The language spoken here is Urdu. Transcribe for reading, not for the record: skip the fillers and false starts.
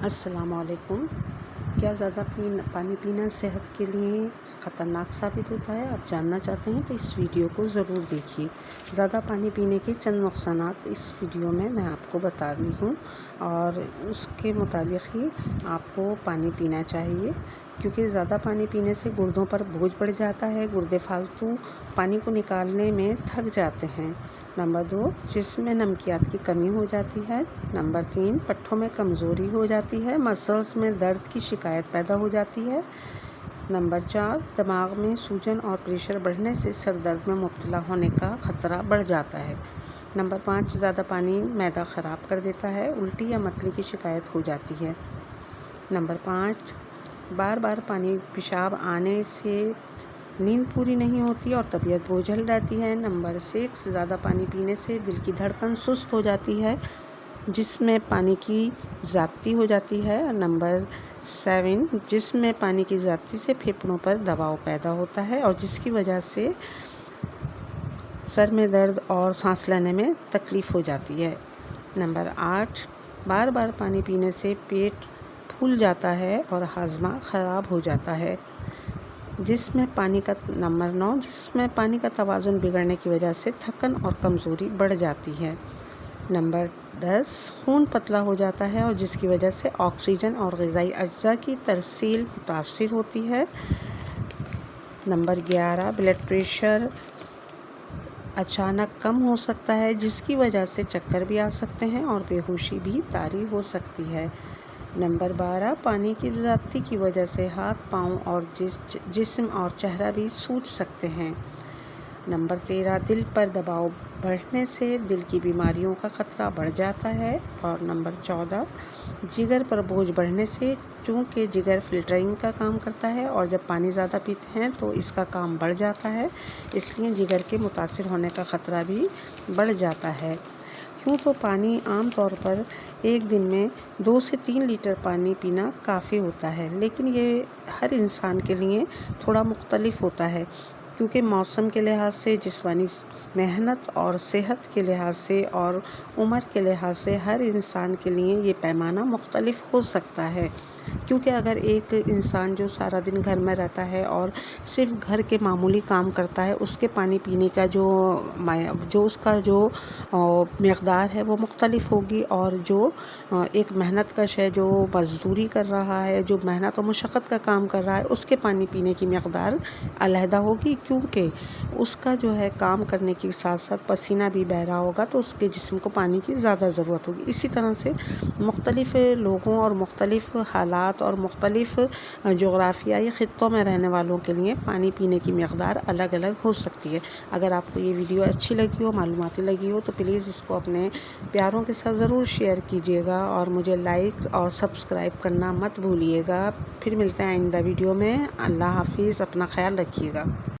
السلام علیکم۔ کیا زیادہ پانی پینا صحت کے لیے خطرناک ثابت ہوتا ہے؟ آپ جاننا چاہتے ہیں تو اس ویڈیو کو ضرور دیکھیے۔ زیادہ پانی پینے کے چند نقصانات اس ویڈیو میں آپ کو بتا رہی ہوں، اور اس کے مطابق ہی آپ کو پانی پینا چاہیے، کیونکہ زیادہ پانی پینے سے گردوں پر بوجھ بڑھ جاتا ہے۔ گردے فالتو پانی کو نکالنے میں تھک جاتے ہیں۔ نمبر 2، جسم میں نمکیات کی کمی ہو جاتی ہے۔ نمبر 3، پٹھوں میں کمزوری ہو جاتی ہے، مسلز میں درد کی شکایت پیدا ہو جاتی ہے۔ نمبر 4، دماغ میں سوجن اور پریشر بڑھنے سے سر درد میں مبتلا ہونے کا خطرہ بڑھ جاتا ہے۔ نمبر 5، زیادہ پانی معدہ خراب کر دیتا ہے، الٹی یا متلی کی شکایت ہو جاتی ہے۔ نمبر 5، بار بار پانی پیشاب آنے سے نیند پوری نہیں ہوتی اور طبیعت بوجھل رہتی ہے۔ نمبر 6، زیادہ پانی پینے سے دل کی دھڑکن سست ہو جاتی ہے، جسم میں پانی کی زیادتی ہو جاتی ہے۔ نمبر 7، جسم میں پانی کی زیادتی سے پھیپھڑوں پر دباؤ پیدا ہوتا ہے، اور جس کی وجہ سے سر میں درد اور سانس لینے میں تکلیف ہو جاتی ہے۔ نمبر 8، بار بار پانی پینے سے پیٹ پھول جاتا ہے اور ہاضمہ خراب ہو جاتا ہے۔ نمبر 9، جسم میں پانی کا توازن بگڑنے کی وجہ سے تھکن اور کمزوری بڑھ جاتی ہے۔ نمبر 10، خون پتلا ہو جاتا ہے، اور جس کی وجہ سے آکسیجن اور غذائی اجزاء کی ترسیل متاثر ہوتی ہے۔ نمبر 11، بلڈ پریشر اچانک کم ہو سکتا ہے، جس کی وجہ سے چکر بھی آ سکتے ہیں اور بے ہوشی بھی طاری ہو سکتی ہے۔ نمبر 12، پانی کی زیادتی کی وجہ سے ہاتھ، پاؤں اور جسم اور چہرہ بھی سوج سکتے ہیں۔ نمبر 13، دل پر دباؤ بڑھنے سے دل کی بیماریوں کا خطرہ بڑھ جاتا ہے۔ اور نمبر 14، جگر پر بوجھ بڑھنے سے، چونکہ جگر فلٹرنگ کا کام کرتا ہے، اور جب پانی زیادہ پیتے ہیں تو اس کا کام بڑھ جاتا ہے، اس لیے جگر کے متاثر ہونے کا خطرہ بھی بڑھ جاتا ہے۔ یوں تو پانی عام طور پر ایک دن میں 2 سے 3 لیٹر پانی پینا کافی ہوتا ہے، لیکن یہ ہر انسان کے لیے تھوڑا مختلف ہوتا ہے، کیونکہ موسم کے لحاظ سے، جسمانی محنت اور صحت کے لحاظ سے اور عمر کے لحاظ سے ہر انسان کے لیے یہ پیمانہ مختلف ہو سکتا ہے۔ کیونکہ اگر ایک انسان جو سارا دن گھر میں رہتا ہے اور صرف گھر کے معمولی کام کرتا ہے، اس کے پانی پینے کا جو اس کا جو مقدار ہے وہ مختلف ہوگی، اور جو ایک محنت کش ہے، جو مزدوری کر رہا ہے، جو محنت و مشقت کا کام کر رہا ہے، اس کے پانی پینے کی مقدار علیحدہ ہوگی، کیونکہ اس کا جو ہے کام کرنے کے ساتھ ساتھ پسینہ بھی بہہ رہا ہوگا، تو اس کے جسم کو پانی کی زیادہ ضرورت ہوگی۔ اسی طرح سے مختلف لوگوں اور مختلف حالات اور مختلف جغرافیائی خطوں میں رہنے والوں کے لیے پانی پینے کی مقدار الگ الگ ہو سکتی ہے۔ اگر آپ کو یہ ویڈیو اچھی لگی ہو، معلوماتی لگی ہو، تو پلیز اس کو اپنے پیاروں کے ساتھ ضرور شیئر کیجیے گا، اور مجھے لائک اور سبسکرائب کرنا مت بھولیے گا۔ پھر ملتے ہیں آئندہ ویڈیو میں۔ اللہ حافظ، اپنا خیال رکھیے گا۔